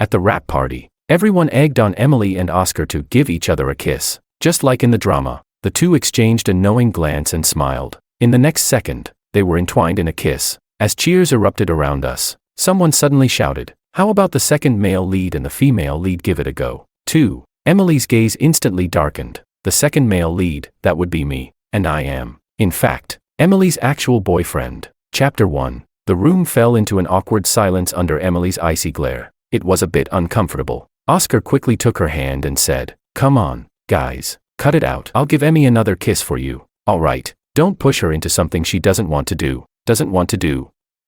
At the wrap party, everyone egged on Emily and Oscar to give each other a kiss. Just like in the drama, the two exchanged a knowing glance and smiled. In the next second, they were entwined in a kiss. As cheers erupted around us, someone suddenly shouted, "How about the second male lead and the female lead give it a go?" 2. Emily's gaze instantly darkened. The second male lead, that would be me, and I am, in fact, Emily's actual boyfriend. Chapter 1. The room fell into an awkward silence under Emily's icy glare. It was a bit uncomfortable. Oscar quickly took her hand and said, "Come on, guys, cut it out. I'll give Emmy another kiss for you. All right, don't push her into something she doesn't want to do.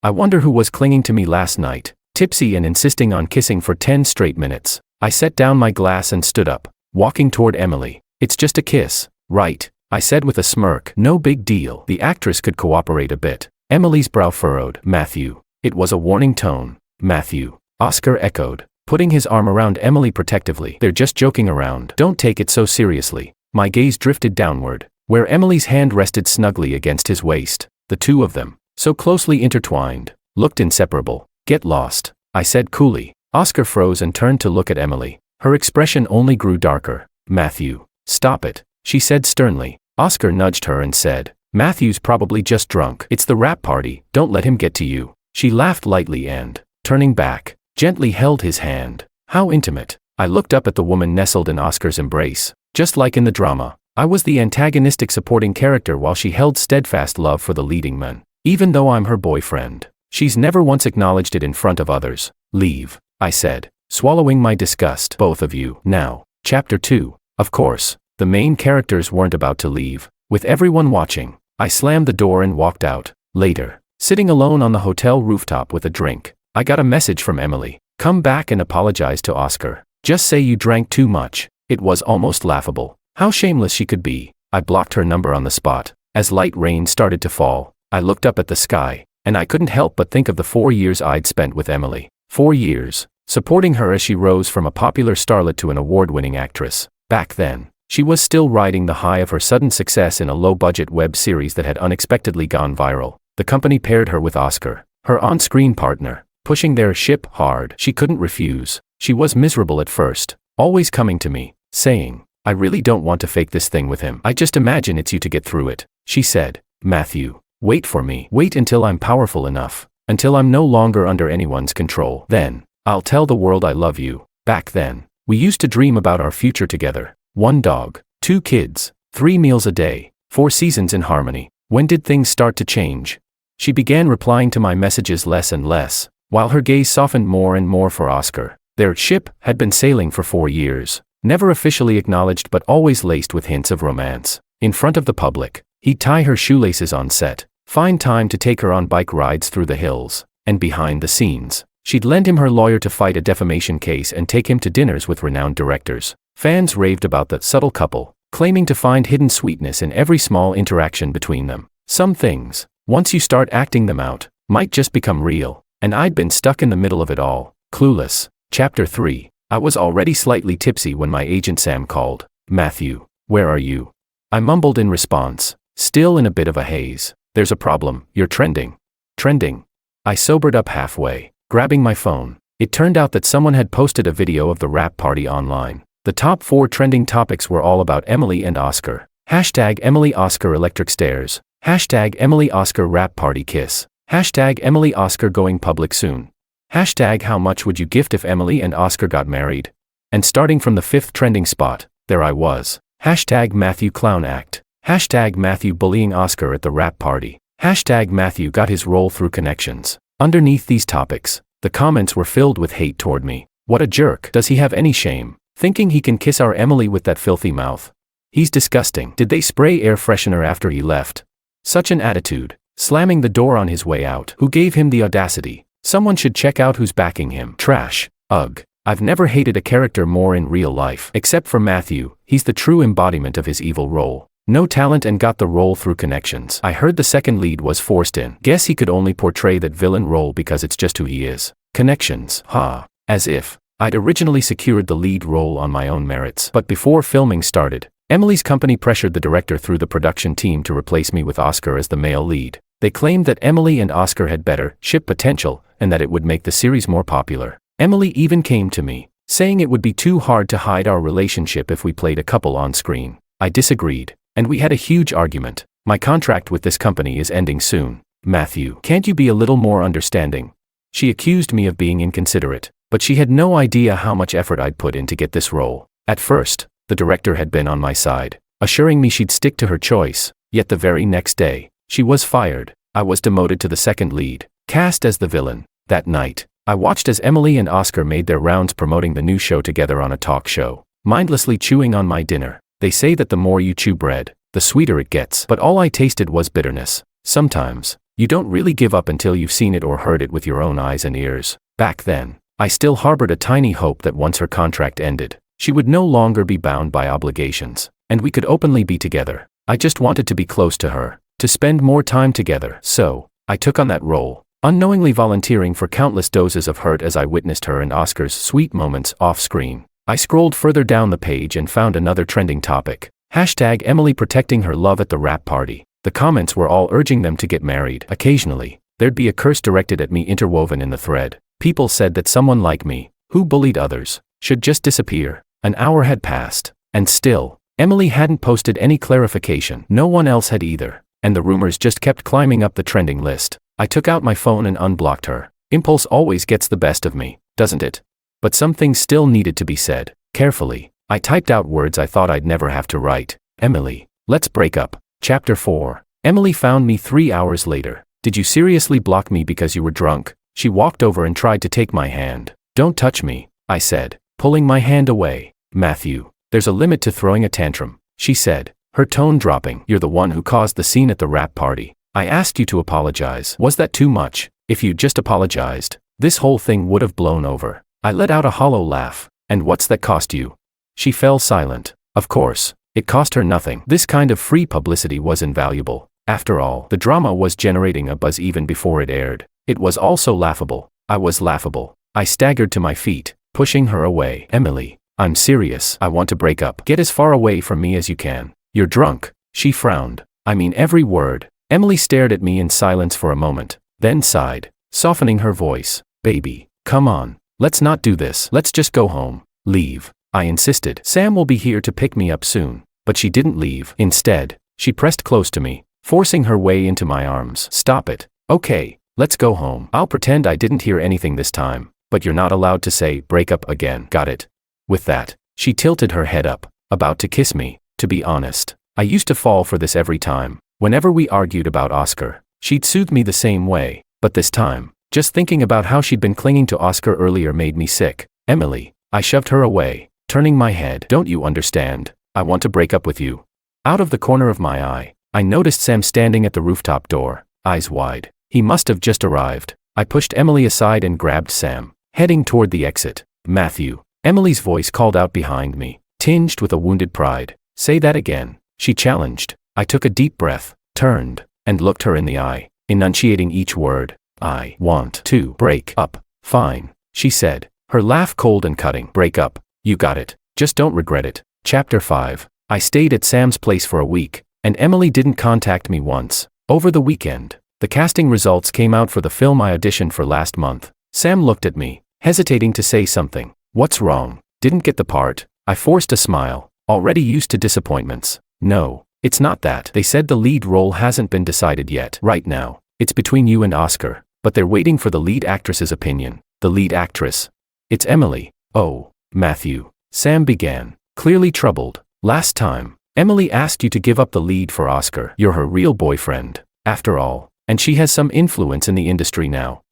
I wonder who was clinging to me last night, tipsy and insisting on kissing for 10 straight minutes." I set down my glass and stood up, walking toward Emily. "It's just a kiss, right?" I said with a smirk. "No big deal." The actress could cooperate a bit. Emily's brow furrowed. "Matthew." It was a warning tone. "Matthew," Oscar echoed, putting his arm around Emily protectively. "They're just joking around. Don't take it so seriously." My gaze drifted downward, where Emily's hand rested snugly against his waist. The two of them, so closely intertwined, looked inseparable. "Get lost," I said coolly. Oscar froze and turned to look at Emily. Her expression only grew darker. "Matthew, stop it," she said sternly. Oscar nudged her and said, "Matthew's probably just drunk. It's the wrap party, don't let him get to you." She laughed lightly and, turning back, gently held his hand. How intimate. I looked up at the woman nestled in Oscar's embrace. Just like in the drama, I was the antagonistic supporting character while she held steadfast love for the leading man. Even though I'm her boyfriend, she's never once acknowledged it in front of others. "Leave," I said, swallowing my disgust. "Both of you, now." Chapter 2. Of course, the main characters weren't about to leave. With everyone watching, I slammed the door and walked out. Later, sitting alone on the hotel rooftop with a drink, I got a message from Emily. "Come back and apologize to Oscar. Just say you drank too much." It was almost laughable. How shameless she could be. I blocked her number on the spot. As light rain started to fall, I looked up at the sky, and I couldn't help but think of the 4 years I'd spent with Emily. 4 years, supporting her as she rose from a popular starlet to an award-winning actress. Back then, she was still riding the high of her sudden success in a low-budget web series that had unexpectedly gone viral. The company paired her with Oscar, her on-screen partner, pushing their ship hard. She couldn't refuse. She was miserable at first, always coming to me, saying, "I really don't want to fake this thing with him. I just imagine it's you to get through it." She said, "Matthew, wait for me. Wait until I'm powerful enough, until I'm no longer under anyone's control. Then, I'll tell the world I love you." Back then, we used to dream about our future together. 1 dog, 2 kids, 3 meals a day, 4 seasons in harmony. When did things start to change? She began replying to my messages less and less, while her gaze softened more and more for Oscar. Their ship had been sailing for 4 years, never officially acknowledged but always laced with hints of romance. In front of the public, he'd tie her shoelaces on set, find time to take her on bike rides through the hills, and behind the scenes, she'd lend him her lawyer to fight a defamation case and take him to dinners with renowned directors. Fans raved about the subtle couple, claiming to find hidden sweetness in every small interaction between them. Some things, once you start acting them out, might just become real, and I'd been stuck in the middle of it all, clueless. Chapter 3. I was already slightly tipsy when my agent Sam called. "Matthew, where are you?" I mumbled in response, still in a bit of a haze. "There's a problem, you're trending." "Trending?" I sobered up halfway, grabbing my phone. It turned out that someone had posted a video of the wrap party online. The top 4 trending topics were all about Emily and Oscar. Hashtag Emily Oscar electric stairs. Hashtag Emily Oscar wrap party kiss. Hashtag Emily Oscar going public soon. Hashtag how much would you gift if Emily and Oscar got married? And starting from the 5th trending spot, there I was. Hashtag Matthew clown act. Hashtag Matthew bullying Oscar at the wrap party. Hashtag Matthew got his role through connections. Underneath these topics, the comments were filled with hate toward me. "What a jerk. Does he have any shame? Thinking he can kiss our Emily with that filthy mouth. He's disgusting. Did they spray air freshener after he left? Such an attitude. Slamming the door on his way out. Who gave him the audacity? Someone should check out who's backing him. Trash. Ugh. I've never hated a character more in real life. Except for Matthew, he's the true embodiment of his evil role. No talent and got the role through connections. I heard the second lead was forced in. Guess he could only portray that villain role because it's just who he is. Connections. Ha. As if I'd originally secured the lead role on my own merits. But before filming started, Emily's company pressured the director through the production team to replace me with Oscar as the male lead. They claimed that Emily and Oscar had better ship potential, and that it would make the series more popular. Emily even came to me, saying it would be too hard to hide our relationship if we played a couple on screen. I disagreed, and we had a huge argument. My contract with this company is ending soon. Matthew, can't you be a little more understanding? She accused me of being inconsiderate, but she had no idea how much effort I'd put in to get this role. At first, the director had been on my side, assuring me she'd stick to her choice, yet the very next day, she was fired. I was demoted to the second lead, cast as the villain. That night, I watched as Emily and Oscar made their rounds promoting the new show together on a talk show, mindlessly chewing on my dinner. They say that the more you chew bread, the sweeter it gets, but all I tasted was bitterness. Sometimes, you don't really give up until you've seen it or heard it with your own eyes and ears. Back then, I still harbored a tiny hope that once her contract ended, she would no longer be bound by obligations, and we could openly be together. I just wanted to be close to her, to spend more time together. So, I took on that role, unknowingly volunteering for countless doses of hurt as I witnessed her and Oscar's sweet moments off-screen. I scrolled further down the page and found another trending topic. Hashtag Emily protecting her love at the wrap party. The comments were all urging them to get married. Occasionally, there'd be a curse directed at me interwoven in the thread. People said that someone like me, who bullied others, should just disappear. An hour had passed, and still, Emily hadn't posted any clarification. No one else had either, and the rumors just kept climbing up the trending list. I took out my phone and unblocked her. Impulse always gets the best of me, doesn't it? But some things still needed to be said. Carefully, I typed out words I thought I'd never have to write. Emily, let's break up. Chapter 4. Emily found me 3 hours later. Did you seriously block me because you were drunk? She walked over and tried to take my hand. Don't touch me, I said, pulling my hand away. Matthew, there's a limit to throwing a tantrum, she said, her tone dropping. You're the one who caused the scene at the wrap party. I asked you to apologize. Was that too much? If you'd just apologized, this whole thing would have blown over. I let out a hollow laugh. And what's that cost you? She fell silent. Of course, it cost her nothing. This kind of free publicity was invaluable. After all, the drama was generating a buzz even before it aired. It was also laughable. I was laughable. I staggered to my feet, pushing her away. Emily, I'm serious. I want to break up. Get as far away from me as you can. You're drunk. She frowned. I mean every word. Emily stared at me in silence for a moment, then sighed, softening her voice. Baby, come on. Let's not do this. Let's just go home. Leave. I insisted. Sam will be here to pick me up soon. But she didn't leave. Instead, she pressed close to me, forcing her way into my arms. Stop it. Okay, let's go home. I'll pretend I didn't hear anything this time, but you're not allowed to say break up again. Got it? With that, she tilted her head up, about to kiss me. To be honest, I used to fall for this every time. Whenever we argued about Oscar, she'd soothe me the same way, but this time, just thinking about how she'd been clinging to Oscar earlier made me sick. Emily, I shoved her away, turning my head. Don't you understand? I want to break up with you. Out of the corner of my eye, I noticed Sam standing at the rooftop door, eyes wide. He must have just arrived. I pushed Emily aside and grabbed Sam, heading toward the exit. Matthew, Emily's voice called out behind me, tinged with a wounded pride. Say that again, she challenged. I took a deep breath, turned, and looked her in the eye, enunciating each word. I want to break up. Fine, she said, her laugh cold and cutting. Break up. You got it. Just don't regret it. Chapter 5. I stayed at Sam's place for a week, and Emily didn't contact me once. Over the weekend, the casting results came out for the film I auditioned for last month. Sam looked at me, hesitating to say something. What's wrong? Didn't get the part? I forced a smile, already used to disappointments. No, it's not that. They said the lead role hasn't been decided yet. Right now, it's between you and Oscar, but they're waiting for the lead actress's opinion. The lead actress? It's Emily. Oh, Matthew, Sam began, clearly troubled. Last time, Emily asked you to give up the lead for Oscar. You're her real boyfriend, after all, and she has some influence in the industry now.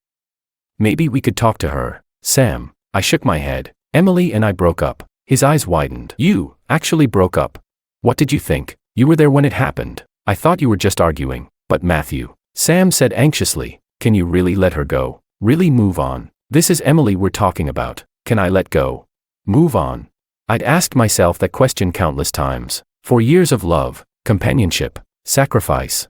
Maybe we could talk to her. Sam, I shook my head. Emily and I broke up. His eyes widened. You actually broke up? What did you think? You were there when it happened. I thought you were just arguing. But Matthew, Sam said anxiously, can you really let her go? Really move on? This is Emily we're talking about. Can I let go? Move on? I'd asked myself that question countless times. For years of love, companionship, sacrifice.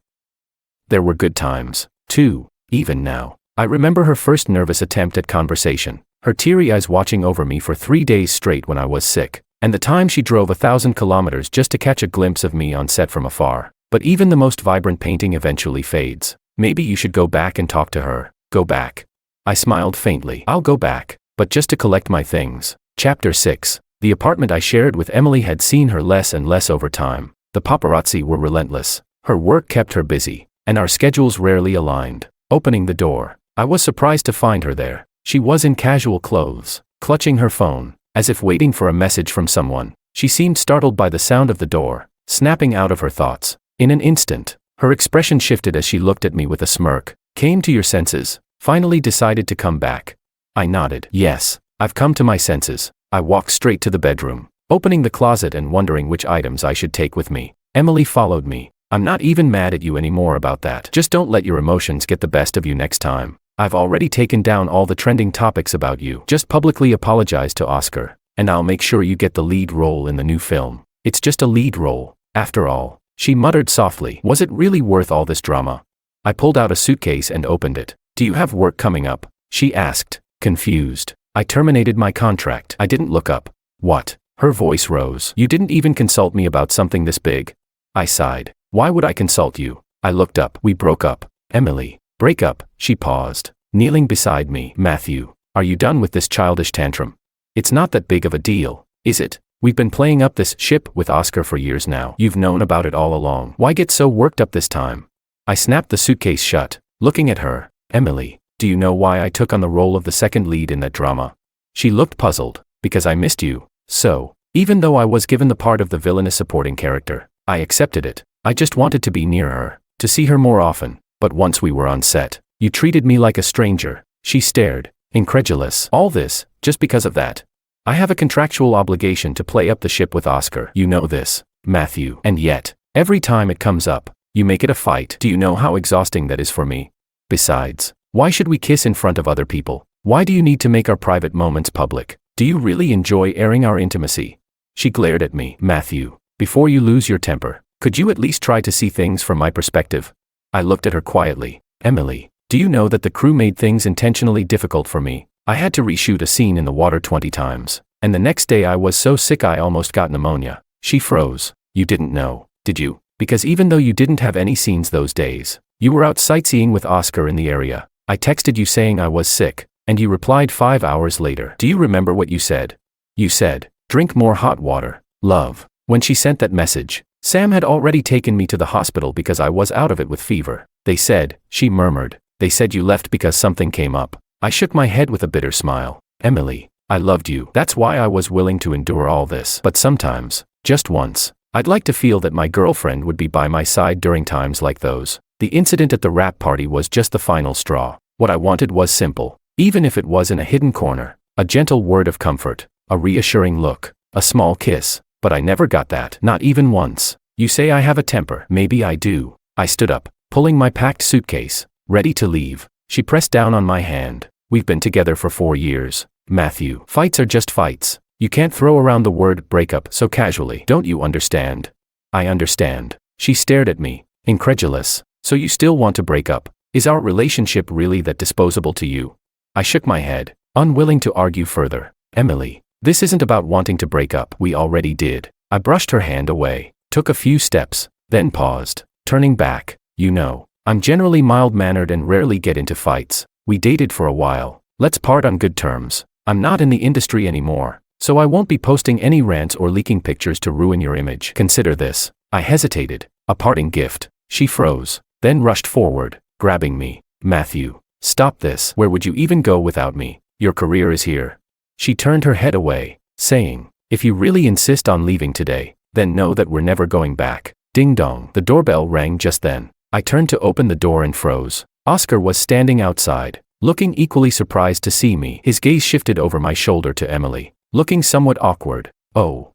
There were good times, too, even now. I remember her first nervous attempt at conversation, her teary eyes watching over me for 3 days straight when I was sick, and the time she drove 1,000 kilometers just to catch a glimpse of me on set from afar. But even the most vibrant painting eventually fades. Maybe you should go back and talk to her. Go back. I smiled faintly. I'll go back. but just to collect my things. Chapter 6. The apartment I shared with Emily had seen her less and less over time. The paparazzi were relentless. Her work kept her busy, and our schedules rarely aligned. Opening the door, I was surprised to find her there. She was in casual clothes, clutching her phone, as if waiting for a message from someone. She seemed startled by the sound of the door, snapping out of her thoughts. In an instant, her expression shifted as she looked at me with a smirk. Came to your senses? Finally decided to come back. I nodded. Yes, I've come to my senses. I walked straight to the bedroom, opening the closet and wondering which items I should take with me. Emily followed me. I'm not even mad at you anymore about that. Just don't let your emotions get the best of you next time. I've already taken down all the trending topics about you. Just publicly apologize to Oscar, and I'll make sure you get the lead role in the new film. It's just a lead role, after all. She muttered softly. Was it really worth all this drama? I pulled out a suitcase and opened it. Do you have work coming up? She asked, confused. I terminated my contract. I didn't look up. What? Her voice rose. You didn't even consult me about something this big? I sighed. Why would I consult you? I looked up. We broke up. Emily. Break up. She paused, kneeling beside me. Matthew, are you done with this childish tantrum? It's not that big of a deal, is it? We've been playing up this ship with Oscar for years now. You've known about it all along. Why get so worked up this time? I snapped the suitcase shut, looking at her. Emily, do you know why I took on the role of the second lead in that drama? She looked puzzled. Because I missed you. So, even though I was given the part of the villainous supporting character, I accepted it. I just wanted to be near her, to see her more often. But once we were on set, you treated me like a stranger. She stared, incredulous. All this, just because of that? I have a contractual obligation to play up the ship with Oscar. You know this, Matthew. And yet, every time it comes up, you make it a fight. Do you know how exhausting that is for me? Besides, why should we kiss in front of other people? Why do you need to make our private moments public? Do you really enjoy airing our intimacy? She glared at me. Matthew, before you lose your temper, could you at least try to see things from my perspective? I looked at her quietly. Emily, do you know that the crew made things intentionally difficult for me? I had to reshoot a scene in the water 20 times, and the next day I was so sick I almost got pneumonia. She froze. You didn't know, did you? Because even though you didn't have any scenes those days, you were out sightseeing with Oscar in the area. I texted you saying I was sick, and you replied 5 hours later. Do you remember what you said? You said, drink more hot water, love. When she sent that message, Sam had already taken me to the hospital because I was out of it with fever. They said, she murmured, they said you left because something came up. I shook my head with a bitter smile. Emily, I loved you. That's why I was willing to endure all this. But sometimes, just once, I'd like to feel that my girlfriend would be by my side during times like those. The incident at the wrap party was just the final straw. What I wanted was simple. Even if it was in a hidden corner, a gentle word of comfort, a reassuring look, a small kiss. But I never got that, not even once. You say I have a temper. Maybe I do. I stood up, pulling my packed suitcase, ready to leave. She pressed down on my hand. We've been together for 4 years. Matthew, fights are just fights. You can't throw around the word breakup so casually. Don't you understand? I understand. She stared at me, incredulous. So you still want to break up? Is our relationship really that disposable to you? I shook my head, unwilling to argue further. Emily, this isn't about wanting to break up. We already did. I brushed her hand away, took a few steps, then paused, turning back. You know, I'm generally mild-mannered and rarely get into fights. We dated for a while. Let's part on good terms. I'm not in the industry anymore, so I won't be posting any rants or leaking pictures to ruin your image. Consider this. I hesitated. A parting gift. She froze, then rushed forward, grabbing me. Matthew, stop this. Where would you even go without me? Your career is here. She turned her head away, saying, if you really insist on leaving today, then know that we're never going back. Ding dong. The doorbell rang just then. I turned to open the door and froze. Oscar was standing outside, looking equally surprised to see me. His gaze shifted over my shoulder to Emily, looking somewhat awkward. Oh,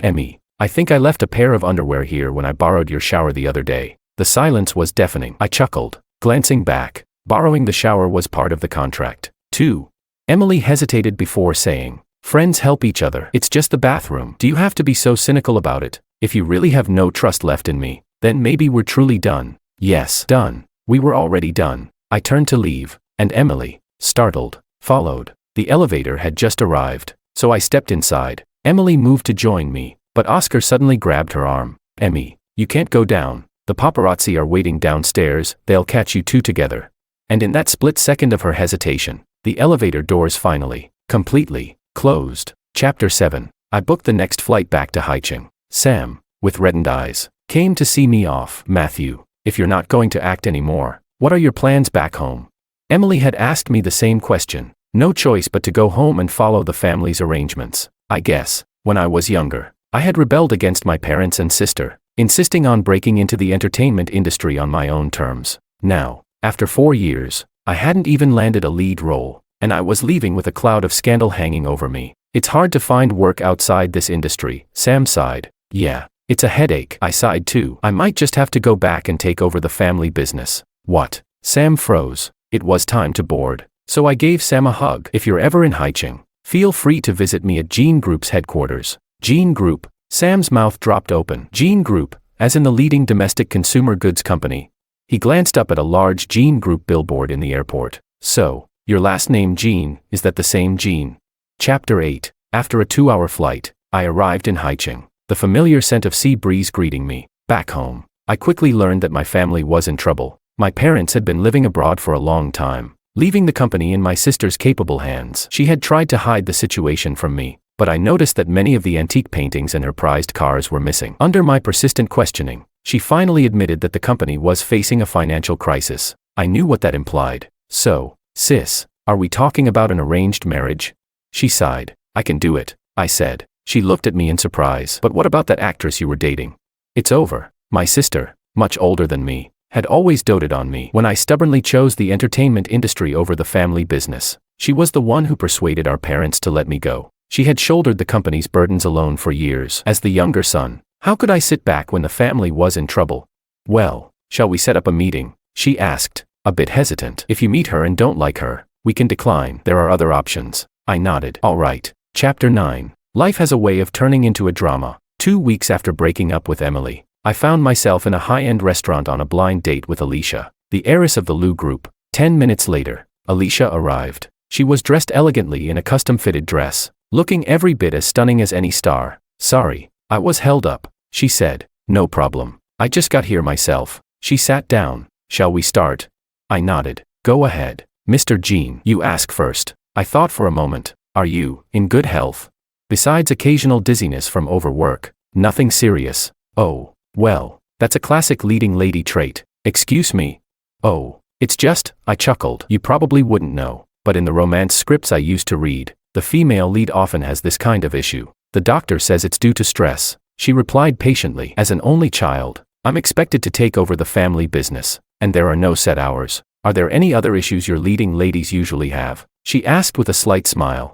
Emmy, I think I left a pair of underwear here when I borrowed your shower the other day. The silence was deafening. I chuckled, glancing back. Borrowing the shower was part of the contract, too. Emily hesitated before saying, friends help each other. It's just the bathroom. Do you have to be so cynical about it? If you really have no trust left in me, then maybe we're truly done. Yes, done. We were already done. I turned to leave, and Emily, startled, followed. The elevator had just arrived, so I stepped inside. Emily moved to join me, but Oscar suddenly grabbed her arm. Emmy, you can't go down. The paparazzi are waiting downstairs. They'll catch you two together. And in that split second of her hesitation, the elevator doors finally Completely closed. Chapter 7. I booked the next flight back to Haicheng. Sam, with reddened eyes, came to see me off. Matthew, if you're not going to act anymore, what are your plans back home? Emily had asked me the same question. No choice but to go home and follow the family's arrangements. I guess, when I was younger, I had rebelled against my parents and sister, insisting on breaking into the entertainment industry on my own terms. Now, after 4 years, I hadn't even landed a lead role, and I was leaving with a cloud of scandal hanging over me. It's hard to find work outside this industry, Sam sighed. Yeah, it's a headache, I sighed too. I might just have to go back and take over the family business. What? Sam froze. It was time to board, so I gave Sam a hug. If you're ever in Haicheng, feel free to visit me at Gene Group's headquarters. Gene Group. Sam's mouth dropped open. Gene Group, as in the leading domestic consumer goods company. He glanced up at a large Gene Group billboard in the airport. So, your last name Gene, is that the same Gene? Chapter 8. After a 2-hour flight, I arrived in Haicheng, the familiar scent of sea breeze greeting me. Back home, I quickly learned that my family was in trouble. My parents had been living abroad for a long time, leaving the company in my sister's capable hands. She had tried to hide the situation from me, but I noticed that many of the antique paintings and her prized cars were missing. Under my persistent questioning, she finally admitted that the company was facing a financial crisis. I knew what that implied. So, sis, are we talking about an arranged marriage? She sighed. I can do it, I said. She looked at me in surprise. But what about that actress you were dating? It's over. My sister, much older than me, had always doted on me when I stubbornly chose the entertainment industry over the family business. She was the one who persuaded our parents to let me go. She had shouldered the company's burdens alone for years. As the younger son, how could I sit back when the family was in trouble? Well, shall we set up a meeting? She asked, a bit hesitant. If you meet her and don't like her, we can decline. There are other options. I nodded. All right. Chapter 9. Life has a way of turning into a drama. 2 weeks after breaking up with Emily, I found myself in a high-end restaurant on a blind date with Alicia, the heiress of the Liu Group. 10 minutes later, Alicia arrived. She was dressed elegantly in a custom-fitted dress, looking every bit as stunning as any star. Sorry, I was held up, she said. No problem. I just got here myself. She sat down. Shall we start? I nodded. Go ahead. Mr. Jean, you ask first. I thought for a moment. Are you in good health? Besides occasional dizziness from overwork, nothing serious. Oh, well, that's a classic leading lady trait. Excuse me. Oh, it's just, I chuckled. You probably wouldn't know, but in the romance scripts I used to read, the female lead often has this kind of issue. The doctor says it's due to stress. She replied patiently. As an only child, I'm expected to take over the family business, and there are no set hours. Are there any other issues your leading ladies usually have? She asked with a slight smile.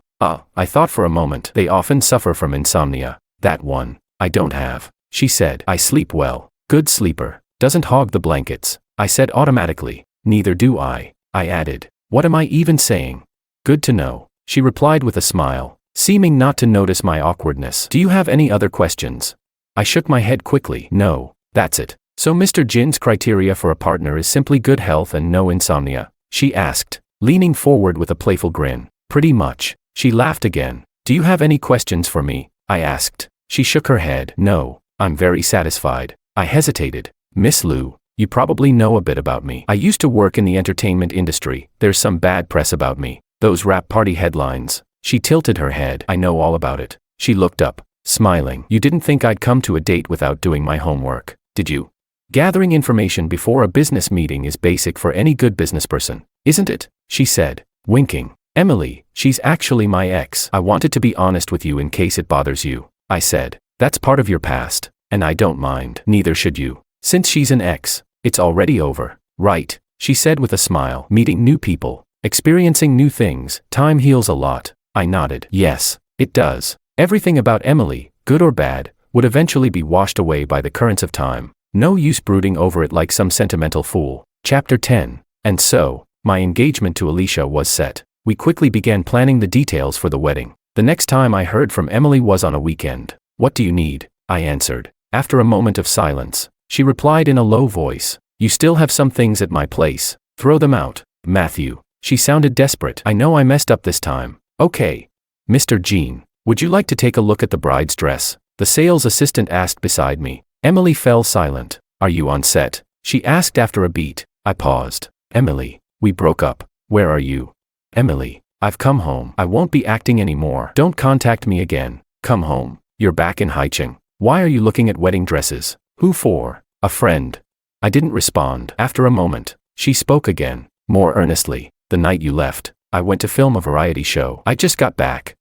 I thought for a moment. They often suffer from insomnia. That one, I don't have. She said. I sleep well. Good sleeper. Doesn't hog the blankets. I said automatically. Neither do I added. What am I even saying? Good to know. She replied with a smile, seeming not to notice my awkwardness. Do you have any other questions? I shook my head quickly. No, that's it. So Mr. Jin's criteria for a partner is simply good health and no insomnia? She asked, leaning forward with a playful grin. Pretty much. She laughed again. Do you have any questions for me? I asked. She shook her head. No, I'm very satisfied. I hesitated. Miss Liu, you probably know a bit about me. I used to work in the entertainment industry. There's some bad press about me. Those rap party headlines. She tilted her head. I know all about it. She looked up, smiling. You didn't think I'd come to a date without doing my homework, did you? Gathering information before a business meeting is basic for any good business person, isn't it? She said, winking. Emily, she's actually my ex. I wanted to be honest with you in case it bothers you, I said. That's part of your past, and I don't mind. Neither should you. Since she's an ex, it's already over, right? She said with a smile. Meeting new people, experiencing new things, time heals a lot. I nodded. Yes, it does. Everything about Emily, good or bad, would eventually be washed away by the currents of time. No use brooding over it like some sentimental fool. Chapter 10. And so, my engagement to Alicia was set. We quickly began planning the details for the wedding. The next time I heard from Emily was on a weekend. What do you need? I answered. After a moment of silence, she replied in a low voice. You still have some things at my place. Throw them out, Matthew. She sounded desperate. I know I messed up this time. Okay. Mr. Jean, would you like to take a look at the bride's dress? The sales assistant asked beside me. Emily fell silent. Are you on set? She asked after a beat. I paused. Emily, we broke up. Where are you? Emily, I've come home. I won't be acting anymore. Don't contact me again. Come home. You're back in Haicheng. Why are you looking at wedding dresses? Who for? A friend. I didn't respond. After a moment, she spoke again, more earnestly. The night you left, I went to film a variety show. I just got back.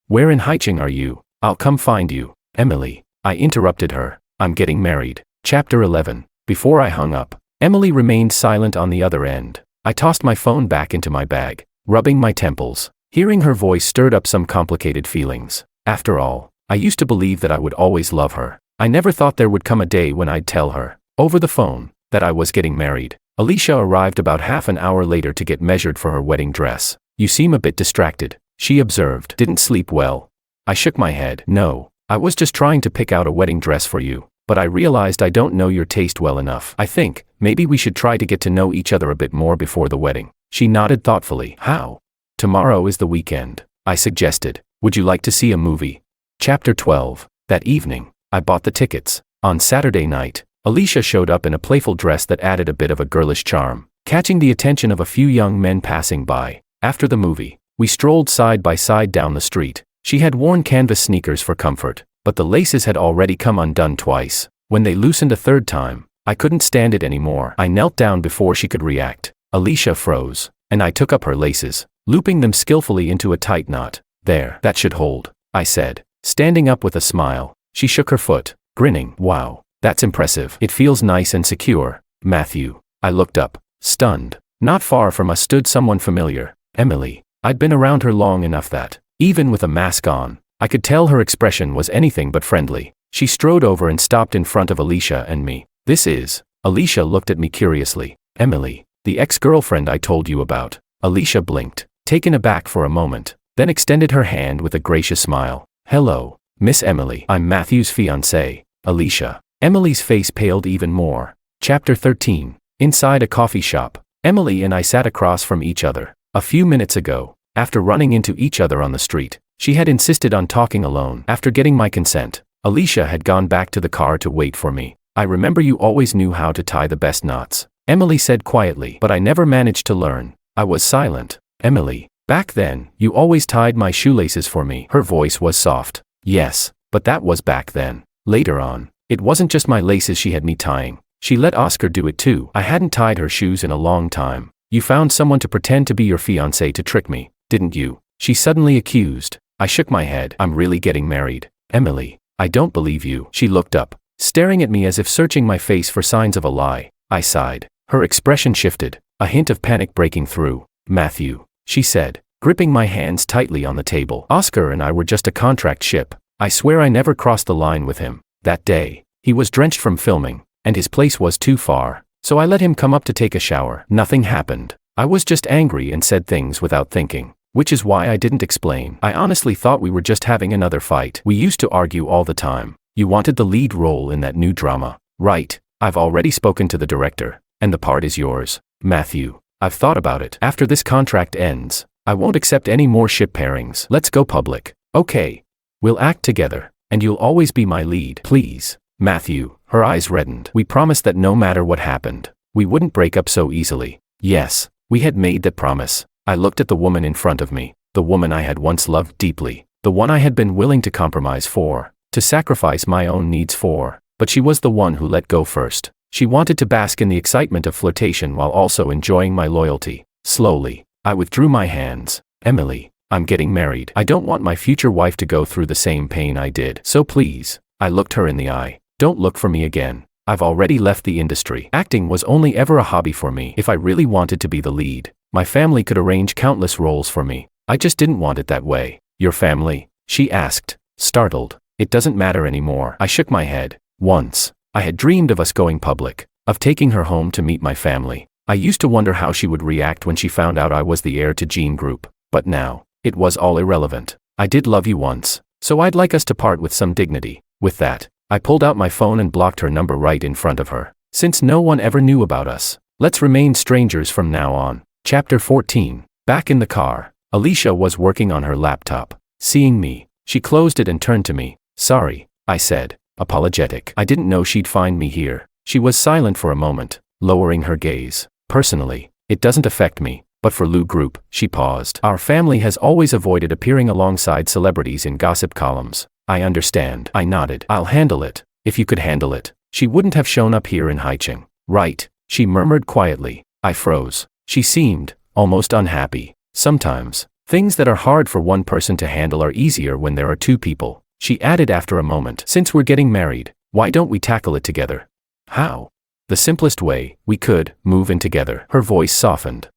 Where in Haicheng are you? I'll come find you. Emily. I interrupted her. I'm getting married. Chapter 11. Before I hung up, Emily remained silent on the other end. I tossed my phone back into my bag, rubbing my temples. Hearing her voice stirred up some complicated feelings. After all, I used to believe that I would always love her. I never thought there would come a day when I'd tell her, over the phone, that I was getting married. Alicia arrived about half an hour later to get measured for her wedding dress. You seem a bit distracted, she observed. Didn't sleep well. I shook my head. No, I was just trying to pick out a wedding dress for you, but I realized I don't know your taste well enough. I think, maybe we should try to get to know each other a bit more before the wedding. She nodded thoughtfully. How? Tomorrow is the weekend, I suggested. Would you like to see a movie? Chapter 12. That evening, I bought the tickets. On Saturday night, Alicia showed up in a playful dress that added a bit of a girlish charm, catching the attention of a few young men passing by. After the movie, we strolled side by side down the street. She had worn canvas sneakers for comfort, but the laces had already come undone twice. When they loosened a third time, I couldn't stand it anymore. I knelt down before she could react. Alicia froze, and I took up her laces, looping them skillfully into a tight knot. There, that should hold, I said, standing up with a smile. She shook her foot, grinning. Wow, that's impressive. It feels nice and secure. Matthew. I looked up, stunned. Not far from us stood someone familiar. Emily. I'd been around her long enough that, even with a mask on, I could tell her expression was anything but friendly. She strode over and stopped in front of Alicia and me. This is. Alicia looked at me curiously. Emily, the ex-girlfriend I told you about. Alicia blinked, taken aback for a moment, then extended her hand with a gracious smile. Hello, Miss Emily. I'm Matthew's fiancée, Alicia. Emily's face paled even more. Chapter 13. Inside a coffee shop, Emily and I sat across from each other. A few minutes ago, after running into each other on the street, she had insisted on talking alone. After getting my consent, Alicia had gone back to the car to wait for me. I remember you always knew how to tie the best knots, Emily said quietly, but I never managed to learn. I was silent. Emily, back then, you always tied my shoelaces for me. Her voice was soft. Yes, but that was back then. Later on, it wasn't just my laces she had me tying. She let Oscar do it too. I hadn't tied her shoes in a long time. You found someone to pretend to be your fiancé to trick me, didn't you? She suddenly accused. I shook my head. I'm really getting married. Emily, I don't believe you. She looked up, staring at me as if searching my face for signs of a lie. I sighed. Her expression shifted, a hint of panic breaking through. Matthew, she said, gripping my hands tightly on the table. Oscar and I were just a contract ship. I swear I never crossed the line with him. That day, he was drenched from filming, and his place was too far, so I let him come up to take a shower. Nothing happened. I was just angry and said things without thinking, which is why I didn't explain. I honestly thought we were just having another fight. We used to argue all the time. You wanted the lead role in that new drama, right? I've already spoken to the director, and the part is yours. Matthew, I've thought about it. After this contract ends, I won't accept any more ship pairings. Let's go public. Okay. We'll act together, and you'll always be my lead. Please. Matthew, her eyes reddened. We promised that no matter what happened, we wouldn't break up so easily. Yes, we had made that promise. I looked at the woman in front of me, the woman I had once loved deeply, the one I had been willing to compromise for, to sacrifice my own needs for, but she was the one who let go first. She wanted to bask in the excitement of flirtation while also enjoying my loyalty. Slowly, I withdrew my hands. Emily, I'm getting married. I don't want my future wife to go through the same pain I did. So please, I looked her in the eye. Don't look for me again. I've already left the industry. Acting was only ever a hobby for me. If I really wanted to be the lead, my family could arrange countless roles for me. I just didn't want it that way. Your family? She asked, startled. It doesn't matter anymore. I shook my head. Once, I had dreamed of us going public, of taking her home to meet my family. I used to wonder how she would react when she found out I was the heir to Gene Group. But now, it was all irrelevant. I did love you once, so I'd like us to part with some dignity. With that, I pulled out my phone and blocked her number right in front of her. Since no one ever knew about us, let's remain strangers from now on. Chapter 14. Back in the car, Alicia was working on her laptop. Seeing me, she closed it and turned to me. Sorry, I said, apologetic. I didn't know she'd find me here. She was silent for a moment, lowering her gaze. Personally, it doesn't affect me. But for Lou Group, she paused. Our family has always avoided appearing alongside celebrities in gossip columns. I understand. I nodded. I'll handle it. If you could handle it, she wouldn't have shown up here in Haicheng. Right, she murmured quietly. I froze. She seemed almost unhappy. Sometimes, things that are hard for one person to handle are easier when there are two people. She added after a moment. Since we're getting married, why don't we tackle it together? How? The simplest way. We could move in together. Her voice softened.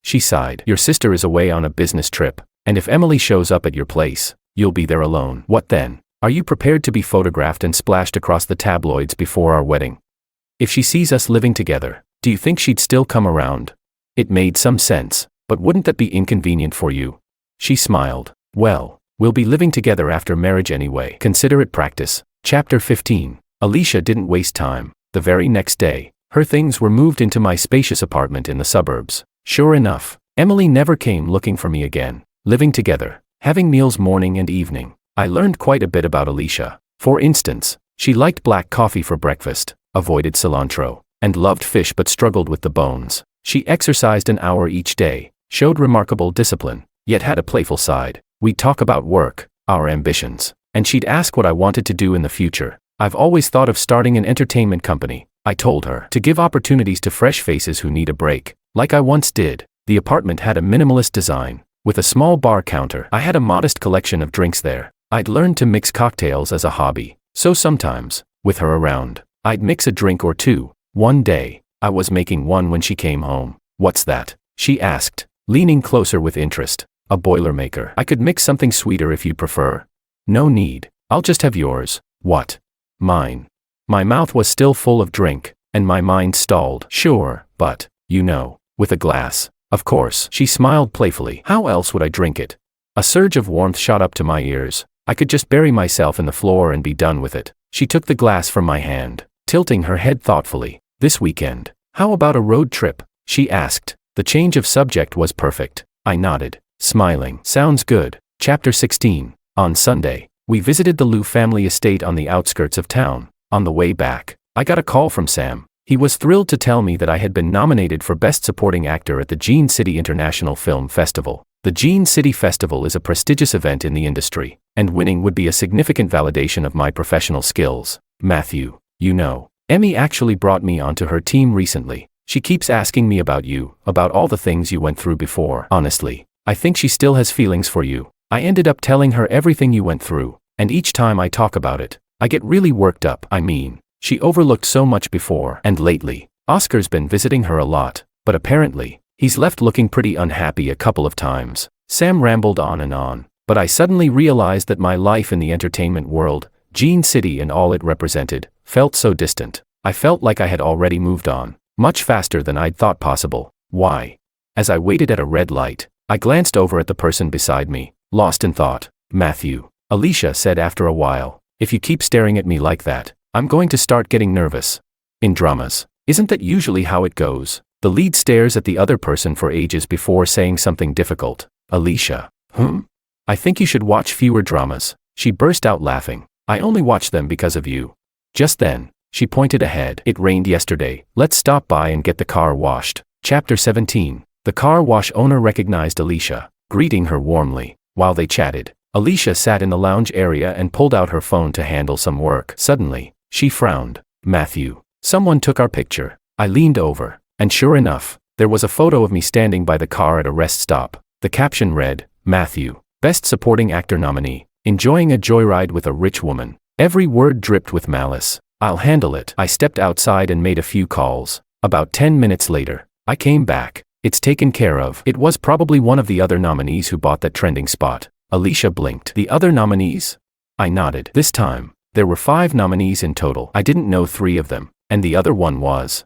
She sighed. Your sister is away on a business trip, and if Emily shows up at your place, you'll be there alone. What then? Are you prepared to be photographed and splashed across the tabloids before our wedding? If she sees us living together, do you think she'd still come around? It made some sense, but wouldn't that be inconvenient for you? She smiled. Well, we'll be living together after marriage anyway. Consider it practice. Chapter 15. Alicia didn't waste time. The very next day, her things were moved into my spacious apartment in the suburbs. Sure enough, Emily never came looking for me again. Living together, having meals morning and evening. I learned quite a bit about Alicia. For instance, she liked black coffee for breakfast, avoided cilantro, and loved fish but struggled with the bones. She exercised an hour each day, showed remarkable discipline, yet had a playful side. We'd talk about work, our ambitions, and she'd ask what I wanted to do in the future. I've always thought of starting an entertainment company, I told her, to give opportunities to fresh faces who need a break, like I once did. The apartment had a minimalist design, with a small bar counter. I had a modest collection of drinks there. I'd learned to mix cocktails as a hobby, so sometimes, with her around, I'd mix a drink or two. One day, I was making one when she came home. What's that? She asked, leaning closer with interest. A Boilermaker. I could mix something sweeter if you prefer. No need. I'll just have yours. What? Mine. My mouth was still full of drink, and my mind stalled. Sure, but, with a glass. Of course. She smiled playfully. How else would I drink it? A surge of warmth shot up to my ears. I could just bury myself in the floor and be done with it. She took the glass from my hand, tilting her head thoughtfully. This weekend. How about a road trip? She asked. The change of subject was perfect. I nodded, smiling. Sounds good. Chapter 16. On Sunday, we visited the Liu family estate on the outskirts of town. On the way back, I got a call from Sam. He was thrilled to tell me that I had been nominated for Best Supporting Actor at the Jean City International Film Festival. The Jean City Festival is a prestigious event in the industry, and winning would be a significant validation of my professional skills. Matthew, Emmy actually brought me onto her team recently. She keeps asking me about you, about all the things you went through before. Honestly, I think she still has feelings for you. I ended up telling her everything you went through, and each time I talk about it, I get really worked up. She overlooked so much before, and lately, Oscar's been visiting her a lot, but apparently, he's left looking pretty unhappy a couple of times. Sam rambled on and on, but I suddenly realized that my life in the entertainment world, Jean City and all it represented, felt so distant. I felt like I had already moved on, much faster than I'd thought possible. Why? As I waited at a red light, I glanced over at the person beside me, lost in thought. Matthew, Alicia said after a while, if you keep staring at me like that, I'm going to start getting nervous. In dramas, isn't that usually how it goes? The lead stares at the other person for ages before saying something difficult. Alicia. I think you should watch fewer dramas. She burst out laughing. I only watch them because of you. Just then, she pointed ahead. It rained yesterday. Let's stop by and get the car washed. Chapter 17. The car wash owner recognized Alicia, greeting her warmly. While they chatted, Alicia sat in the lounge area and pulled out her phone to handle some work. Suddenly, she frowned. Matthew, someone took our picture. I leaned over, and sure enough, there was a photo of me standing by the car at a rest stop. The caption read, Matthew, Best Supporting Actor nominee, enjoying a joyride with a rich woman. Every word dripped with malice. I'll handle it. I stepped outside and made a few calls. About 10 minutes later, I came back. It's taken care of. It was probably one of the other nominees who bought that trending spot. Alicia blinked. The other nominees? I nodded. This time, there were 5 nominees in total. I didn't know 3 of them, and the other one was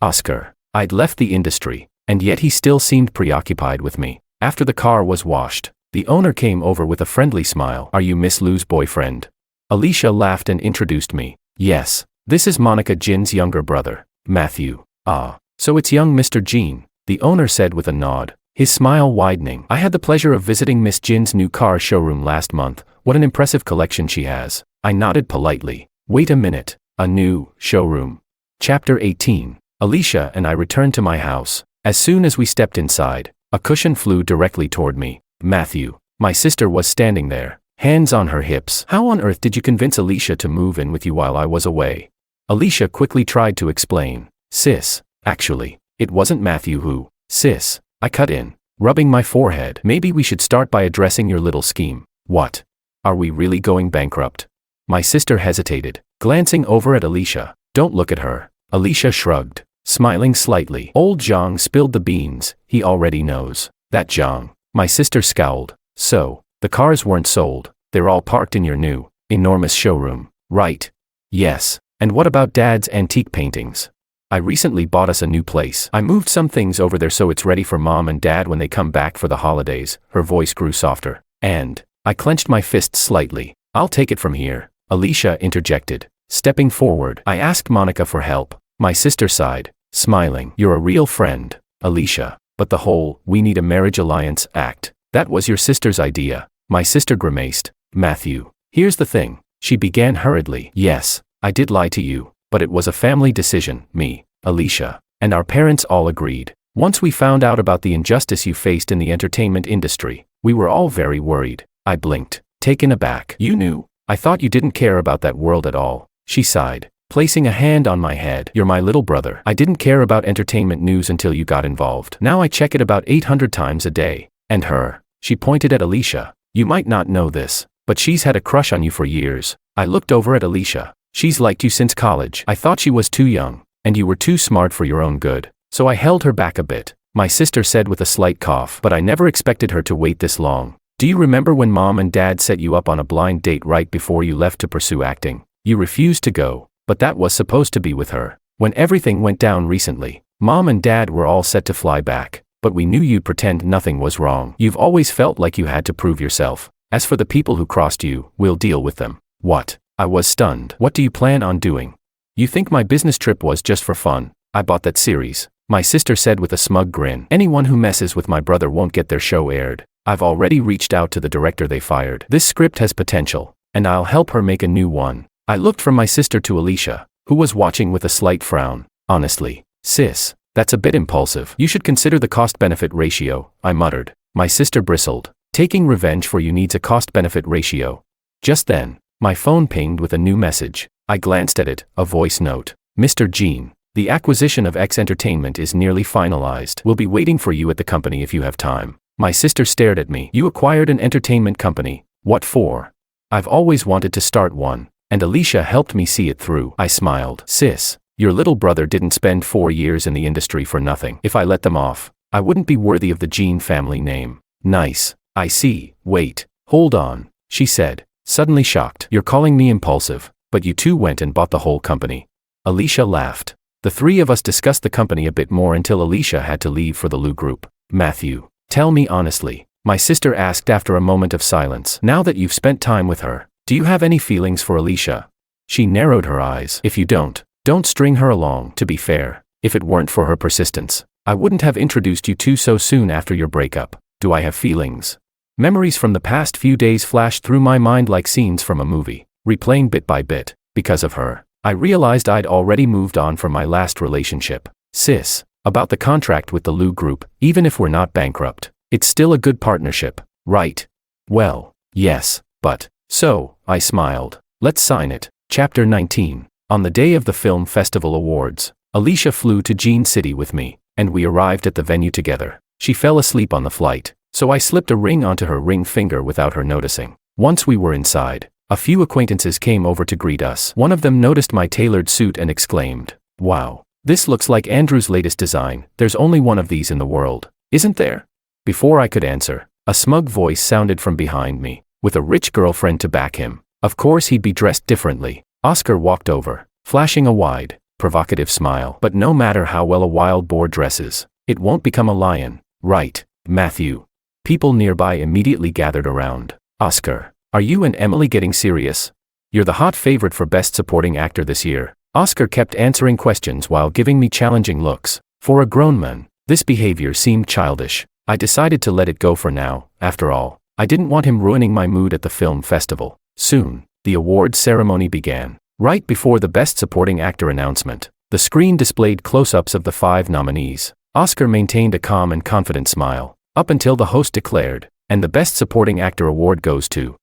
Oscar. I'd left the industry, and yet he still seemed preoccupied with me. After the car was washed, the owner came over with a friendly smile. Are you Miss Lou's boyfriend? Alicia laughed and introduced me. Yes, this is Monica Jin's younger brother, Matthew. Ah, so it's young Mr. Jin, the owner said with a nod, his smile widening. I had the pleasure of visiting Miss Jin's new car showroom last month. What an impressive collection she has. I nodded politely. Wait a minute, a new showroom. Chapter 18. Alicia and I returned to my house. As soon as we stepped inside, a cushion flew directly toward me. Matthew. My sister was standing there, hands on her hips. How on earth did you convince Alicia to move in with you while I was away? Alicia quickly tried to explain. Sis, actually, it wasn't Matthew who. Sis, I cut in, rubbing my forehead. Maybe we should start by addressing your little scheme. What? Are we really going bankrupt? My sister hesitated, glancing over at Alicia. Don't look at her. Alicia shrugged, smiling slightly. Old Zhang spilled the beans. He already knows. That Zhang. My sister scowled. So, the cars weren't sold. They're all parked in your new, enormous showroom, right? Yes. And what about Dad's antique paintings? I recently bought us a new place. I moved some things over there so it's ready for Mom and Dad when they come back for the holidays. Her voice grew softer. And I clenched my fist slightly. I'll take it from here. Alicia interjected. Stepping forward, I asked Monica for help. My sister sighed, smiling. You're a real friend, Alicia. But the whole, we need a marriage alliance act, that was your sister's idea. My sister grimaced. Matthew, here's the thing. She began hurriedly. Yes, I did lie to you, but it was a family decision, me, Alicia, and our parents all agreed. Once we found out about the injustice you faced in the entertainment industry, we were all very worried. I blinked, taken aback. You knew? I thought you didn't care about that world at all. She sighed, placing a hand on my head. You're my little brother. I didn't care about entertainment news until you got involved. Now I check it about 800 times a day. And her. She pointed at Alicia. You might not know this, but she's had a crush on you for years. I looked over at Alicia. She's liked you since college. I thought she was too young, and you were too smart for your own good. So I held her back a bit. My sister said with a slight cough. But I never expected her to wait this long. Do you remember when Mom and Dad set you up on a blind date right before you left to pursue acting? You refused to go, but that was supposed to be with her. When everything went down recently, Mom and Dad were all set to fly back, but we knew you'd pretend nothing was wrong. You've always felt like you had to prove yourself. As for the people who crossed you, we'll deal with them. What? I was stunned. What do you plan on doing? You think my business trip was just for fun? I bought that series, my sister said with a smug grin. Anyone who messes with my brother won't get their show aired. I've already reached out to the director they fired. This script has potential, and I'll help her make a new one. I looked from my sister to Alicia, who was watching with a slight frown. Honestly, sis, that's a bit impulsive. You should consider the cost-benefit ratio, I muttered. My sister bristled. Taking revenge for you needs a cost-benefit ratio. Just then, my phone pinged with a new message. I glanced at it, a voice note. Mr. Jean, the acquisition of X Entertainment is nearly finalized. We'll be waiting for you at the company if you have time. My sister stared at me. You acquired an entertainment company. What for? I've always wanted to start one, and Alicia helped me see it through. I smiled. Sis, your little brother didn't spend 4 years in the industry for nothing. If I let them off, I wouldn't be worthy of the Jean family name. Nice. I see. Wait. Hold on, she said, suddenly shocked. You're calling me impulsive, but you two went and bought the whole company. Alicia laughed. The three of us discussed the company a bit more until Alicia had to leave for the Lou Group. Matthew, tell me honestly, my sister asked after a moment of silence. Now that you've spent time with her, do you have any feelings for Alicia? She narrowed her eyes. If you don't string her along. To be fair, if it weren't for her persistence, I wouldn't have introduced you two so soon after your breakup. Do I have feelings? Memories from the past few days flashed through my mind like scenes from a movie, replaying bit by bit. Because of her, I realized I'd already moved on from my last relationship. Sis, about the contract with the Lou Group, even if we're not bankrupt, it's still a good partnership, right? Well, yes, but, so, I smiled. Let's sign it. Chapter 19. On the day of the Film Festival Awards, Alicia flew to Jean City with me, and we arrived at the venue together. She fell asleep on the flight, so I slipped a ring onto her ring finger without her noticing. Once we were inside, a few acquaintances came over to greet us. One of them noticed my tailored suit and exclaimed, "Wow, this looks like Andrew's latest design. There's only one of these in the world, isn't there?" Before I could answer, a smug voice sounded from behind me, with a rich girlfriend to back him. Of course he'd be dressed differently. Oscar walked over, flashing a wide, provocative smile. But no matter how well a wild boar dresses, it won't become a lion, right, Matthew? People nearby immediately gathered around. Oscar, are you and Emily getting serious? You're the hot favorite for Best Supporting Actor this year. Oscar kept answering questions while giving me challenging looks. For a grown man, this behavior seemed childish. I decided to let it go for now. After all, I didn't want him ruining my mood at the film festival. Soon, the awards ceremony began. Right before the Best Supporting Actor announcement, the screen displayed close-ups of the 5 nominees. Oscar maintained a calm and confident smile, up until the host declared, "And the Best Supporting Actor award goes to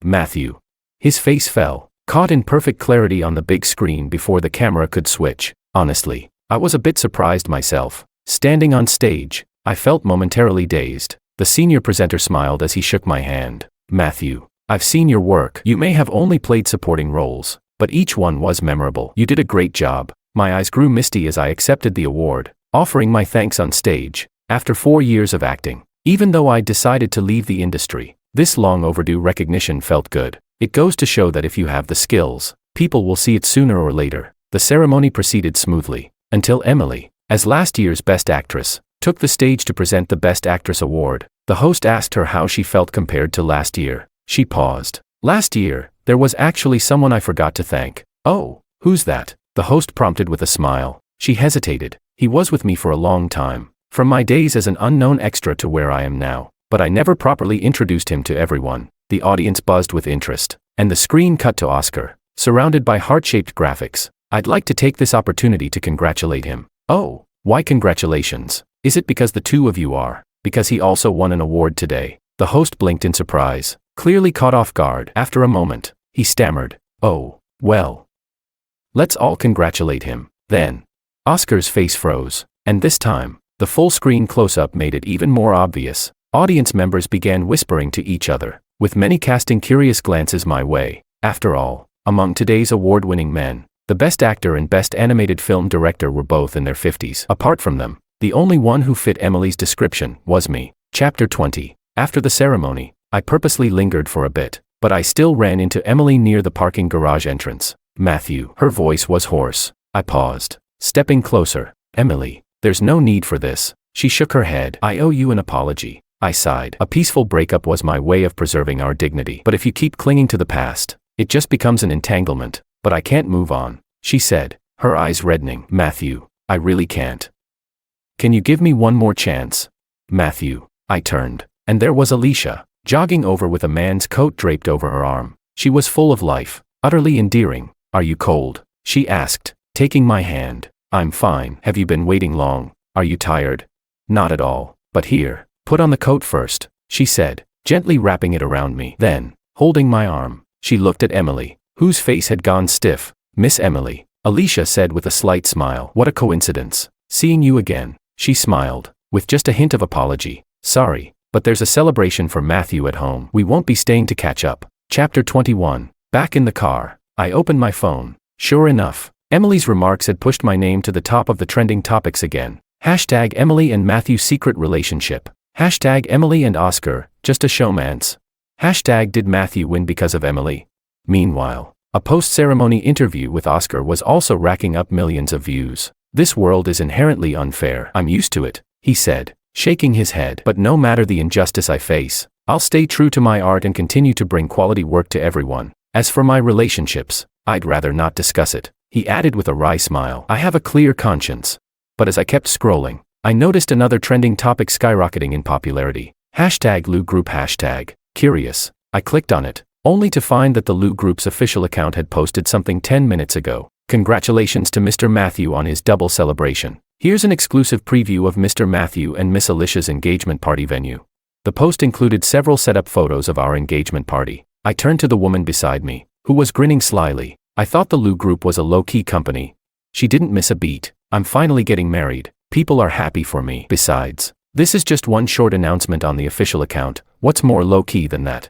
Matthew." His face fell, caught in perfect clarity on the big screen before the camera could switch. Honestly, I was a bit surprised myself. Standing on stage, I felt momentarily dazed. The senior presenter smiled as he shook my hand. "Matthew, I've seen your work. You may have only played supporting roles, but each one was memorable. You did a great job." My eyes grew misty as I accepted the award, offering my thanks on stage. After 4 years of acting, even though I decided to leave the industry, this long overdue recognition felt good. It goes to show that if you have the skills, people will see it sooner or later. The ceremony proceeded smoothly, until Emily, as last year's Best Actress, took the stage to present the Best Actress award. The host asked her how she felt compared to last year. She paused. "Last year, there was actually someone I forgot to thank." "Oh, who's that?" the host prompted with a smile. She hesitated. "He was with me for a long time, from my days as an unknown extra to where I am now, but I never properly introduced him to everyone." The audience buzzed with interest, and the screen cut to Oscar, surrounded by heart-shaped graphics. "I'd like to take this opportunity to congratulate him." "Oh, why congratulations? Is it because the two of you are?" "Because he also won an award today." The host blinked in surprise, clearly caught off guard. After a moment, he stammered, "Oh, well. Let's all congratulate him, then." Oscar's face froze, and this time, the full-screen close-up made it even more obvious. Audience members began whispering to each other, with many casting curious glances my way. After all, among today's award-winning men, the Best Actor and Best Animated Film Director were both in their 50s. Apart from them, the only one who fit Emily's description was me. Chapter 20. After the ceremony, I purposely lingered for a bit, but I still ran into Emily near the parking garage entrance. "Matthew." Her voice was hoarse. I paused, stepping closer. "Emily, there's no need for this." She shook her head. "I owe you an apology." I sighed. A peaceful breakup was my way of preserving our dignity. "But if you keep clinging to the past, it just becomes an entanglement." "But I can't move on," she said, her eyes reddening. "Matthew, I really can't. Can you give me one more chance?" "Matthew." I turned, and there was Alicia, jogging over with a man's coat draped over her arm. She was full of life, utterly endearing. "Are you cold?" she asked, taking my hand. "I'm fine." "Have you been waiting long? Are you tired?" "Not at all, but here, put on the coat first," she said, gently wrapping it around me. Then, holding my arm, she looked at Emily, whose face had gone stiff. "Miss Emily," Alicia said with a slight smile. "What a coincidence, seeing you again." She smiled, with just a hint of apology. "Sorry, but there's a celebration for Matthew at home. We won't be staying to catch up." Chapter 21. Back in the car, I opened my phone. Sure enough, Emily's remarks had pushed my name to the top of the trending topics again. Hashtag Emily and Matthew secret relationship. Hashtag Emily and Oscar, just a showmance. Hashtag did Matthew win because of Emily? Meanwhile, a post-ceremony interview with Oscar was also racking up millions of views. "This world is inherently unfair. I'm used to it," he said, shaking his head. "But no matter the injustice I face, I'll stay true to my art and continue to bring quality work to everyone. As for my relationships, I'd rather not discuss it," he added with a wry smile. "I have a clear conscience." But as I kept scrolling, I noticed another trending topic skyrocketing in popularity. Hashtag Lou Group. Hashtag curious. I clicked on it, only to find that the Lou Group's official account had posted something 10 minutes ago. "Congratulations to Mr. Matthew on his double celebration. Here's an exclusive preview of Mr. Matthew and Miss Alicia's engagement party venue." The post included several set-up photos of our engagement party. I turned to the woman beside me, who was grinning slyly. "I thought the Lou Group was a low-key company." She didn't miss a beat. "I'm finally getting married. People are happy for me. Besides, this is just one short announcement on the official account. What's more low-key than that?"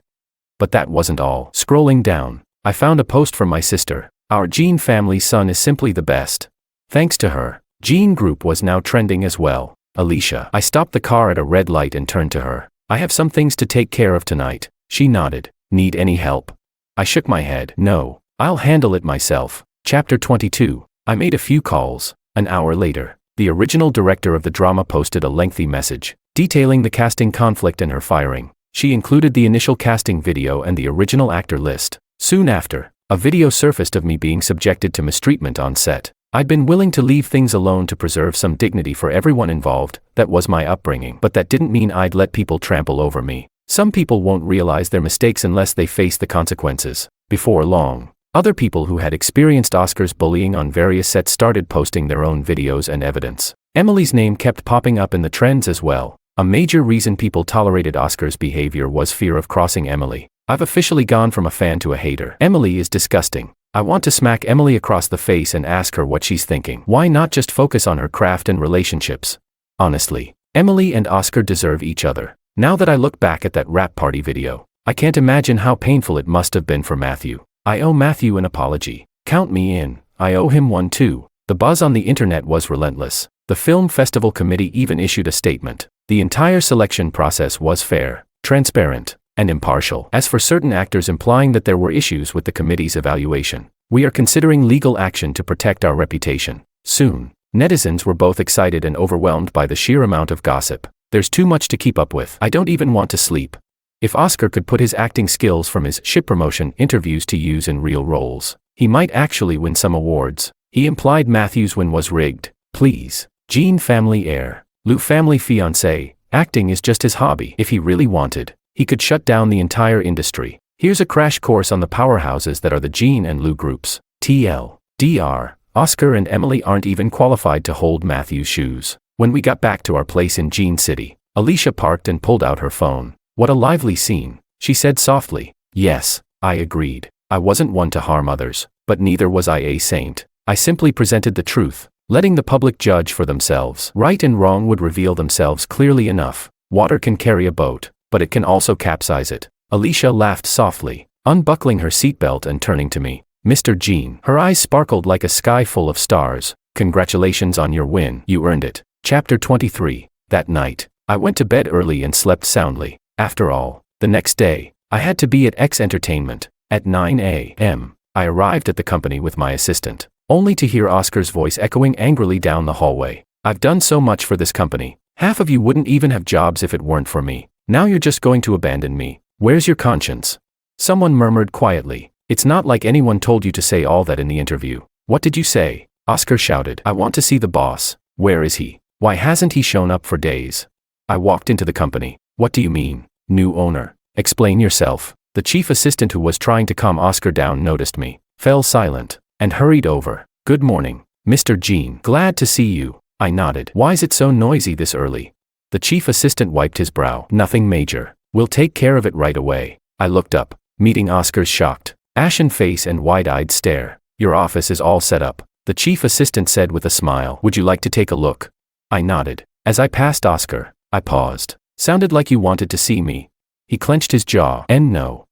But that wasn't all. Scrolling down, I found a post from my sister. "Our Jean family's son is simply the best." Thanks to her, Jean Group was now trending as well. Alicia. I stopped the car at a red light and turned to her. "I have some things to take care of tonight." She nodded. "Need any help?" I shook my head. "No, I'll handle it myself." Chapter 22. I made a few calls. An hour later, the original director of the drama posted a lengthy message, detailing the casting conflict and her firing. She included the initial casting video and the original actor list. Soon after, a video surfaced of me being subjected to mistreatment on set. I'd been willing to leave things alone to preserve some dignity for everyone involved. That was my upbringing. But that didn't mean I'd let people trample over me. Some people won't realize their mistakes unless they face the consequences. Before long, other people who had experienced Oscar's bullying on various sets started posting their own videos and evidence. Emily's name kept popping up in the trends as well. A major reason people tolerated Oscar's behavior was fear of crossing Emily. I've officially gone from a fan to a hater. Emily is disgusting. I want to smack Emily across the face and ask her what she's thinking. Why not just focus on her craft and relationships? Honestly, Emily and Oscar deserve each other. Now that I look back at that rap party video, I can't imagine how painful it must have been for Matthew. I owe Matthew an apology. Count me in. I owe him one too. The buzz on the internet was relentless. The film festival committee even issued a statement. The entire selection process was fair, transparent, and impartial. As for certain actors implying that there were issues with the committee's evaluation, we are considering legal action to protect our reputation. Soon, netizens were both excited and overwhelmed by the sheer amount of gossip. There's too much to keep up with. I don't even want to sleep. If Oscar could put his acting skills from his ship promotion interviews to use in real roles, he might actually win some awards. He implied Matthew's win was rigged. Please. Jean family heir. Lou family fiancé. Acting is just his hobby. If he really wanted, he could shut down the entire industry. Here's a crash course on the powerhouses that are the Jean and Lou groups. TLDR. Oscar and Emily aren't even qualified to hold Matthew's shoes. When we got back to our place in Jean City, Alicia parked and pulled out her phone. What a lively scene, she said softly. Yes, I agreed. I wasn't one to harm others, but neither was I a saint. I simply presented the truth, letting the public judge for themselves. Right and wrong would reveal themselves clearly enough. Water can carry a boat, but it can also capsize it. Alicia laughed softly, unbuckling her seatbelt and turning to me. Mr. Jean. Her eyes sparkled like a sky full of stars. Congratulations on your win. You earned it. Chapter 23. That night, I went to bed early and slept soundly. After all, the next day, I had to be at X Entertainment. At 9 a.m., I arrived at the company with my assistant, only to hear Oscar's voice echoing angrily down the hallway. I've done so much for this company. Half of you wouldn't even have jobs if it weren't for me. Now you're just going to abandon me. Where's your conscience? Someone murmured quietly. It's not like anyone told you to say all that in the interview. What did you say? Oscar shouted. I want to see the boss. Where is he? Why hasn't he shown up for days? I walked into the company. What do you mean? New owner. Explain yourself. The chief assistant who was trying to calm Oscar down noticed me, fell silent, and hurried over. Good morning, Mr. Jean. Glad to see you. I nodded. Why is it so noisy this early? The chief assistant wiped his brow. Nothing major. We'll take care of it right away. I looked up, meeting Oscar's shocked, ashen face and wide-eyed stare. Your office is all set up, the chief assistant said with a smile. Would you like to take a look? I nodded. As I passed Oscar, I paused. Sounded like you wanted to see me. He clenched his jaw. And no.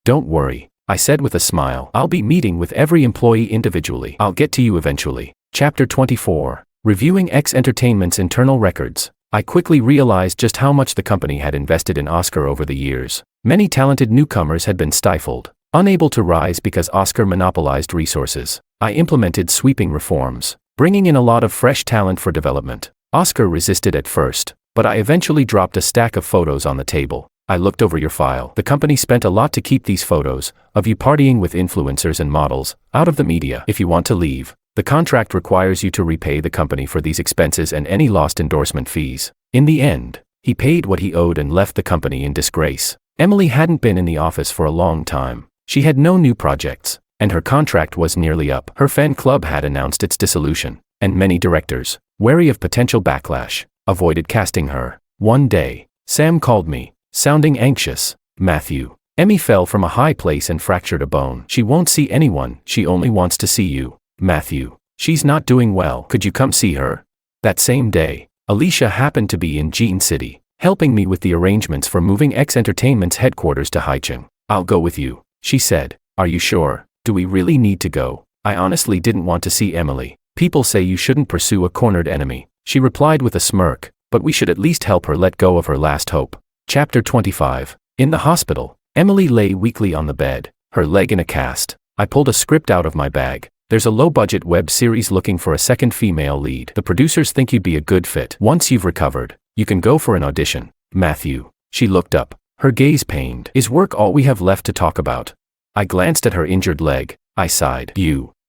Don't worry, I said with a smile. I'll be meeting with every employee individually. I'll get to you eventually. Chapter 24. Reviewing X Entertainment's internal records, I quickly realized just how much the company had invested in Oscar over the years. Many talented newcomers had been stifled, unable to rise because Oscar monopolized resources. I implemented sweeping reforms, bringing in a lot of fresh talent for development. Oscar resisted at first, but I eventually dropped a stack of photos on the table. I looked over your file. The company spent a lot to keep these photos, of you partying with influencers and models, out of the media. If you want to leave, the contract requires you to repay the company for these expenses and any lost endorsement fees. In the end, he paid what he owed and left the company in disgrace. Emily hadn't been in the office for a long time. She had no new projects, and her contract was nearly up. Her fan club had announced its dissolution, and many directors, wary of potential backlash, avoided casting her. One day, Sam called me, sounding anxious. Matthew, Emmy fell from a high place and fractured a bone. She won't see anyone, she only wants to see you. Matthew, she's not doing well. Could you come see her? That same day, Alicia happened to be in Jean City, helping me with the arrangements for moving X Entertainment's headquarters to Haicheng. I'll go with you, she said. Are you sure? Do we really need to go? I honestly didn't want to see Emily. People say you shouldn't pursue a cornered enemy, she replied with a smirk, but we should at least help her let go of her last hope. Chapter 25. In the hospital, Emily lay weakly on the bed, her leg in a cast. I pulled a script out of my bag. There's a low-budget web series looking for a second female lead. The producers think you'd be a good fit. Once you've recovered, you can go for an audition. Matthew. She looked up, her gaze pained. Is work all we have left to talk about? I glanced at her injured leg. I sighed.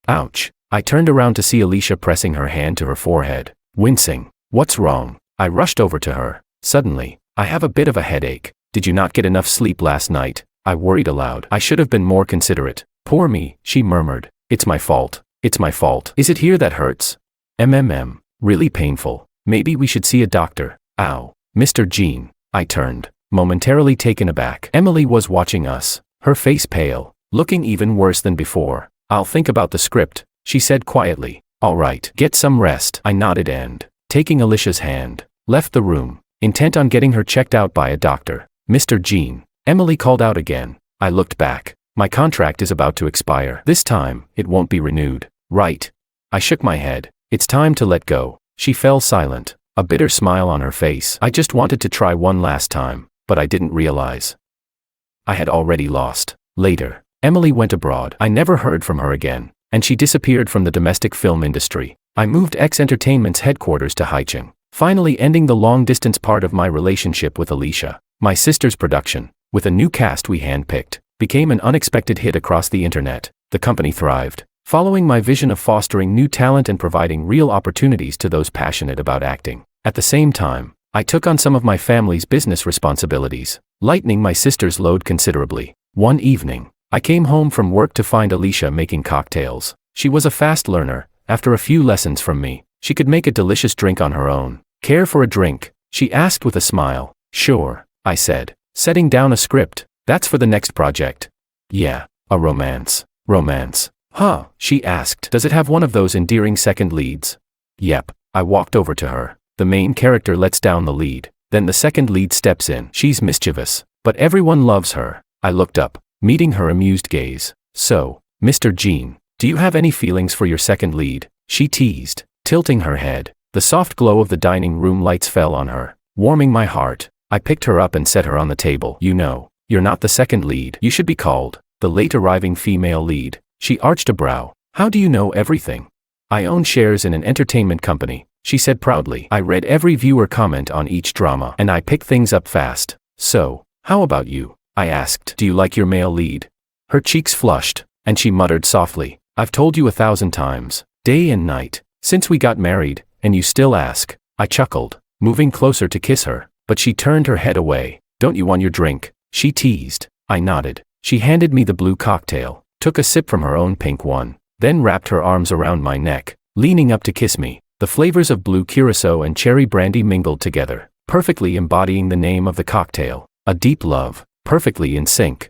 Ouch. I turned around to see Alicia pressing her hand to her forehead, wincing. What's wrong? I rushed over to her. Suddenly, I have a bit of a headache. Did you not get enough sleep last night? I worried aloud. I should have been more considerate. Poor me, she murmured. It's my fault. It's my fault. Is it here that hurts? Really painful. Maybe we should see a doctor. Ow. Mr. Jean. I turned, momentarily taken aback. Emily was watching us, her face pale, looking even worse than before. I'll think about the script, she said quietly. All right, get some rest. I nodded and, taking Alicia's hand, left the room, intent on getting her checked out by a doctor. Mr. Jean. Emily called out again. I looked back. My contract is about to expire. This time, it won't be renewed. Right. I shook my head. It's time to let go. She fell silent, a bitter smile on her face. I just wanted to try one last time, but I didn't realize I had already lost. Later, Emily went abroad. I never heard from her again, and she disappeared from the domestic film industry. I moved X Entertainment's headquarters to Haicheng, finally ending the long-distance part of my relationship with Alicia. My sister's production, with a new cast we handpicked, became an unexpected hit across the internet. The company thrived, following my vision of fostering new talent and providing real opportunities to those passionate about acting. At the same time, I took on some of my family's business responsibilities, lightening my sister's load considerably. One evening, I came home from work to find Alicia making cocktails. She was a fast learner. After a few lessons from me, she could make a delicious drink on her own. Care for a drink? She asked with a smile. Sure, I said, setting down a script. That's for the next project. Yeah, a romance. Romance. Huh, she asked. Does it have one of those endearing second leads? Yep. I walked over to her. The main character lets down the lead. Then the second lead steps in. She's mischievous, but everyone loves her. I looked up, meeting her amused gaze. So, Mr. Jean, do you have any feelings for your second lead? She teased, tilting her head. The soft glow of the dining room lights fell on her, warming my heart. I picked her up and set her on the table. You know, you're not the second lead. You should be called the late arriving female lead. She arched a brow. How do you know everything? I own shares in an entertainment company, she said proudly. I read every viewer comment on each drama, and I pick things up fast. So, how about you? I asked. Do you like your male lead? Her cheeks flushed, and she muttered softly. I've told you 1,000 times, day and night, since we got married, and you still ask. I chuckled, moving closer to kiss her, but she turned her head away. Don't you want your drink? She teased. I nodded. She handed me the blue cocktail, took a sip from her own pink one, then wrapped her arms around my neck, leaning up to kiss me. The flavors of blue curacao and cherry brandy mingled together, perfectly embodying the name of the cocktail. A deep love, perfectly in sync.